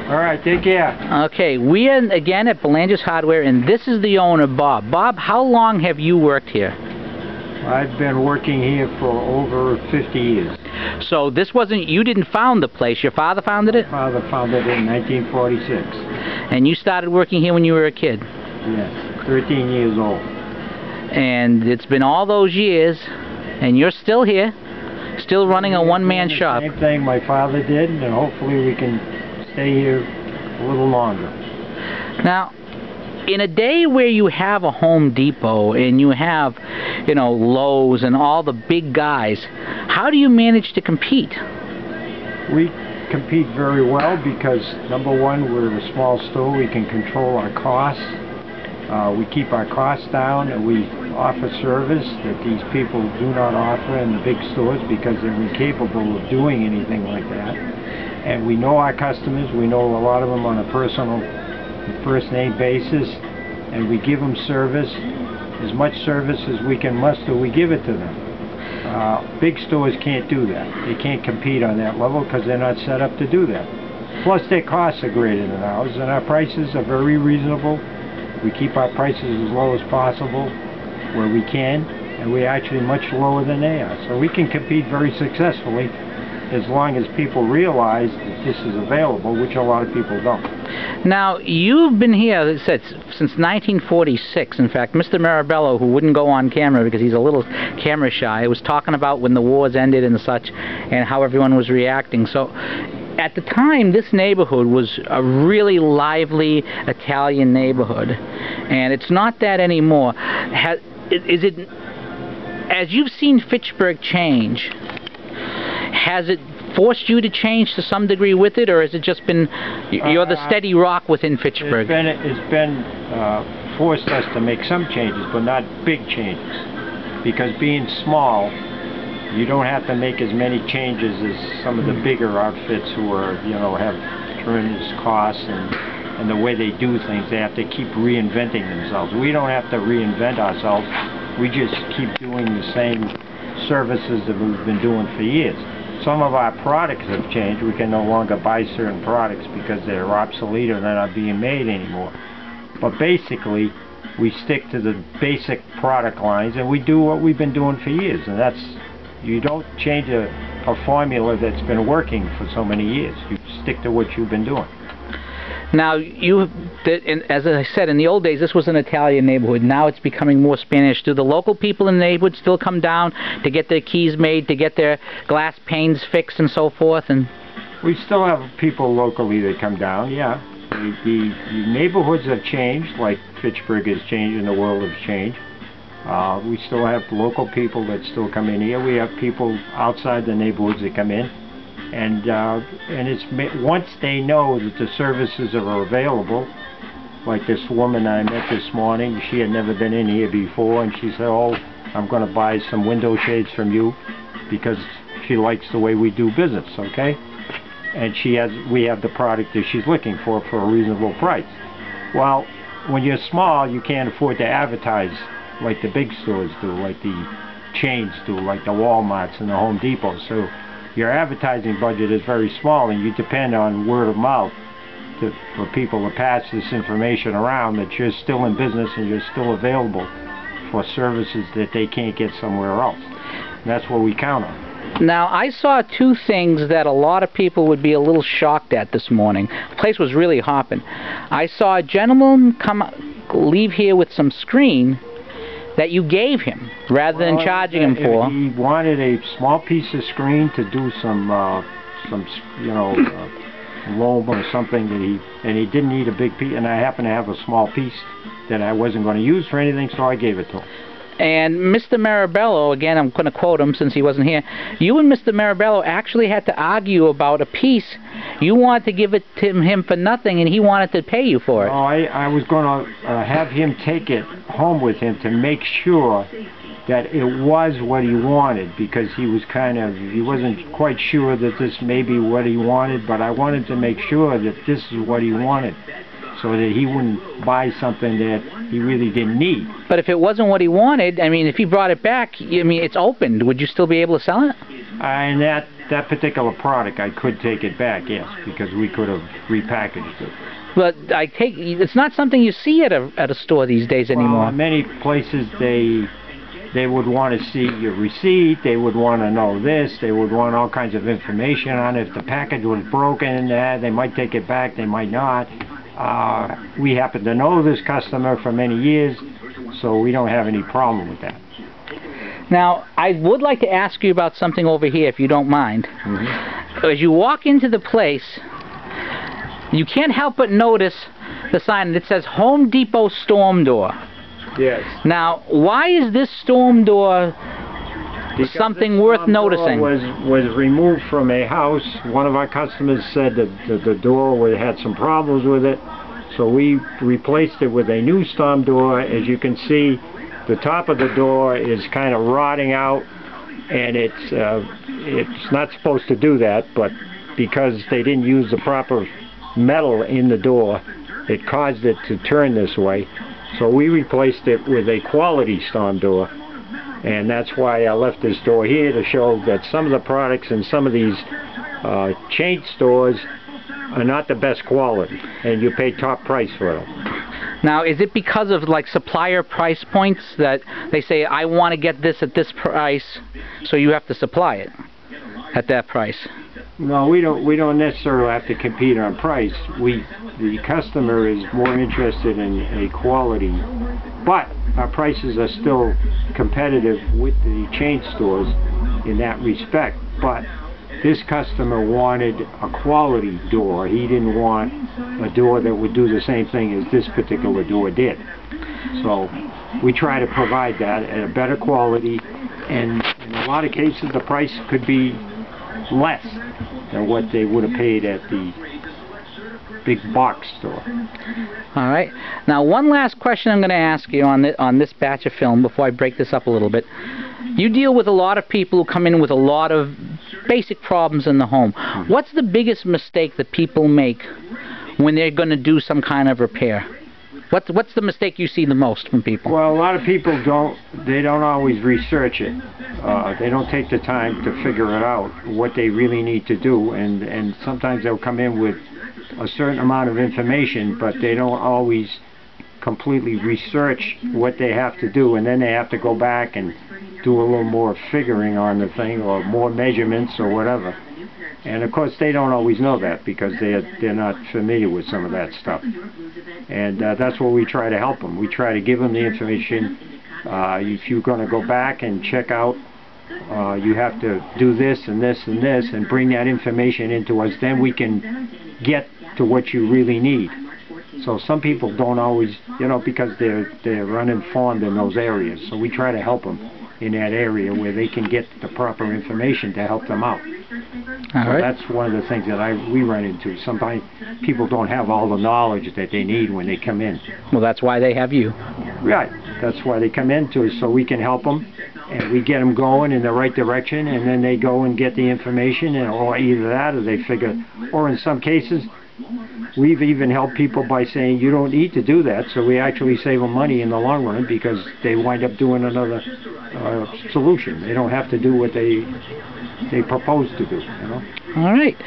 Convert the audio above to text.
All right, take care. Okay, we are again at Belanger Hardware, and this is the owner, Bob. Bob, how long have you worked here? I've been working here for over 50 years. So this wasn't, you didn't found the place, your father founded it? My father founded it in 1946. And you started working here when you were a kid? Yes, 13 years old. And it's been all those years, and you're still here, still running a one-man shop. Same thing my father did, and hopefully we can stay here a little longer. Now, in a day where you have a Home Depot and you have, you know, Lowe's and all the big guys, how do you manage to compete? We compete very well because, number one, we're a small store. We can control our costs. We keep our costs down, and we offer service that these people do not offer in the big stores because they're incapable of doing anything like that. And we know our customers. We know a lot of them on a personal, first-name basis, and we give them service, as much service as we can muster. We give it to them. Big stores can't do that. They can't compete on that level because they're not set up to do that. Plus, their costs are greater than ours, and our prices are very reasonable. We keep our prices as low as possible where we can, and we're actually much lower than they are. So we can compete very successfully as long as people realize that this is available, which a lot of people don't. Now, you've been here, as I said, since 1946. In fact, Mr. Marabello, who wouldn't go on camera because he's a little camera shy, was talking about when the wars ended and such, and how everyone was reacting. So, at the time, this neighborhood was a really lively Italian neighborhood, and it's not that anymore. Is it, as you've seen Fitchburg change, has it forced you to change to some degree with it, or has it just been, you're the steady rock within Fitchburg? It's been forced us to make some changes, but not big changes. Because being small, you don't have to make as many changes as some of the bigger outfits who are, you know, have tremendous costs and the way they do things. They have to keep reinventing themselves. We don't have to reinvent ourselves. We just keep doing the same services that we've been doing for years. Some of our products have changed. We can no longer buy certain products because they're obsolete or they're not being made anymore. But basically, we stick to the basic product lines, and we do what we've been doing for years. And that's, you don't change a formula that's been working for so many years. You stick to what you've been doing. Now, as I said, in the old days, this was an Italian neighborhood. Now it's becoming more Spanish. Do the local people in the neighborhood still come down to get their keys made, to get their glass panes fixed and so forth? And we still have people locally that come down, yeah. The neighborhoods have changed, like Fitchburg has changed and the world has changed. We still have local people that still come in here. We have people outside the neighborhoods that come in. And it's once they know that the services are available, like this woman I met this morning, she had never been in here before, and she said, "Oh, I'm going to buy some window shades from you," because she likes the way we do business, okay? And we have the product that she's looking for a reasonable price. Well, when you're small, you can't afford to advertise like the big stores do, like the chains do, like the Walmarts and the Home Depots. So your advertising budget is very small, and you depend on word of mouth for people to pass this information around that you're still in business and you're still available for services that they can't get somewhere else. And that's what we count on. Now, I saw two things that a lot of people would be a little shocked at this morning. The place was really hopping. I saw a gentleman leave here with some screen that you gave him rather than charging him for. He wanted a small piece of screen to do some you know, loam or something and he didn't need a big piece, and I happened to have a small piece that I wasn't going to use for anything, so I gave it to him. And Mr. Marabello, again, I'm going to quote him since he wasn't here, you and Mr. Marabello actually had to argue about a piece. You wanted to give it to him for nothing, and he wanted to pay you for it. Oh, I was going to have him take it home with him to make sure that it was what he wanted, because he wasn't quite sure that this may be what he wanted, but I wanted to make sure that this is what he wanted, so that he wouldn't buy something that he really didn't need. But if it wasn't what he wanted, I mean, if he brought it back, I mean, it's opened, would you still be able to sell it? And that particular product, I could take it back, yes, because we could have repackaged it. But I take it's not something you see at a store these days anymore. Well, in many places they would want to see your receipt, they would want to know this, they would want all kinds of information on it. If the package was broken, they might take it back, they might not. We happen to know this customer for many years, so we don't have any problem with that. Now, I would like to ask you about something over here, if you don't mind. Mm-hmm. As you walk into the place, you can't help but notice the sign that says Home Depot Storm Door. Yes. Now, why is this storm door because something worth noticing? Was removed from a house. One of our customers said that the door had some problems with it, so we replaced it with a new storm door. As you can see, the top of the door is kind of rotting out, and it's not supposed to do that, but because they didn't use the proper metal in the door, it caused it to turn this way. So we replaced it with a quality storm door, and that's why I left this door here, to show that some of the products in some of these chain stores are not the best quality, and you pay top price for them. Now, is it because of like supplier price points that they say, I want to get this at this price, so you have to supply it at that price? No, we don't necessarily have to compete on price. The customer is more interested in a quality, but our prices are still competitive with the chain stores in that respect. But this customer wanted a quality door. He didn't want a door that would do the same thing as this particular door did. So we try to provide that at a better quality, and in a lot of cases the price could be less than what they would have paid at the big box store. All right. Now, one last question I'm going to ask you on this batch of film before I break this up a little bit. You deal with a lot of people who come in with a lot of basic problems in the home. What's the biggest mistake that people make when they're going to do some kind of repair? What's the mistake you see the most from people? Well, a lot of people don't always research it. They don't take the time to figure it out, what they really need to do, and sometimes they'll come in with a certain amount of information, but they don't always completely research what they have to do, and then they have to go back and do a little more figuring on the thing, or more measurements or whatever. And of course they don't always know that, because they're not familiar with some of that stuff. And that's what we try to help them. We try to give them the information. If you're going to go back and check out, you have to do this and this and this, and bring that information into us, then we can get to what you really need. So some people don't always, because they're uninformed in those areas. So we try to help them in that area where they can get the proper information to help them out. All right. That's one of the things that we run into. Sometimes people don't have all the knowledge that they need when they come in. Well, that's why they have you. Right. That's why they come in to us, so we can help them, and we get them going in the right direction, and then they go and get the information, or either that, or they figure, or in some cases, we've even helped people by saying you don't need to do that, so we actually save them money in the long run, because they wind up doing another solution. They don't have to do what they propose to do. All right.